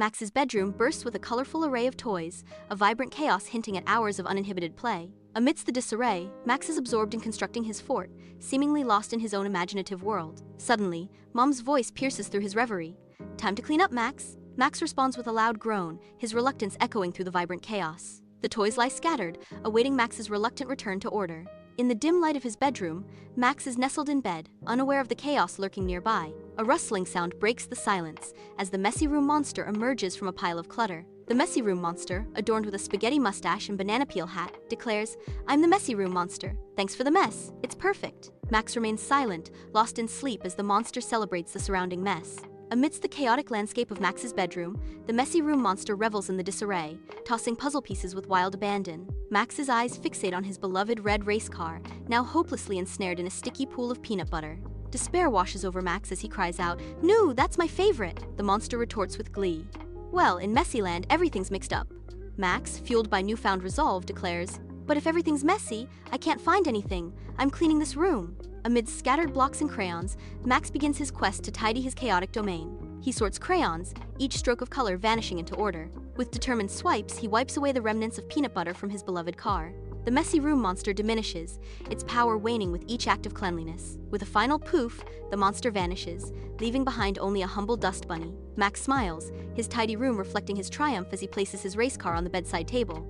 Max's bedroom bursts with a colorful array of toys, a vibrant chaos hinting at hours of uninhibited play. Amidst the disarray, Max is absorbed in constructing his fort, seemingly lost in his own imaginative world. Suddenly, Mom's voice pierces through his reverie. "Time to clean up, Max." Max responds with a loud groan, his reluctance echoing through the vibrant chaos. The toys lie scattered, awaiting Max's reluctant return to order. In the dim light of his bedroom, Max is nestled in bed, unaware of the chaos lurking nearby. A rustling sound breaks the silence as the messy room monster emerges from a pile of clutter. The messy room monster, adorned with a spaghetti mustache and banana peel hat, declares, "I'm the messy room monster. Thanks for the mess. It's perfect." Max remains silent, lost in sleep as the monster celebrates the surrounding mess. Amidst the chaotic landscape of Max's bedroom, the messy room monster revels in the disarray, tossing puzzle pieces with wild abandon. Max's eyes fixate on his beloved red race car, now hopelessly ensnared in a sticky pool of peanut butter. Despair washes over Max as he cries out, "No, that's my favorite!" The monster retorts with glee. "Well, in Messyland, everything's mixed up." Max, fueled by newfound resolve, declares, "But if everything's messy, I can't find anything. I'm cleaning this room." Amid scattered blocks and crayons, Max begins his quest to tidy his chaotic domain. He sorts crayons, each stroke of color vanishing into order. With determined swipes, he wipes away the remnants of peanut butter from his beloved car. The messy room monster diminishes, its power waning with each act of cleanliness. With a final poof, the monster vanishes, leaving behind only a humble dust bunny. Max smiles, his tidy room reflecting his triumph as he places his race car on the bedside table.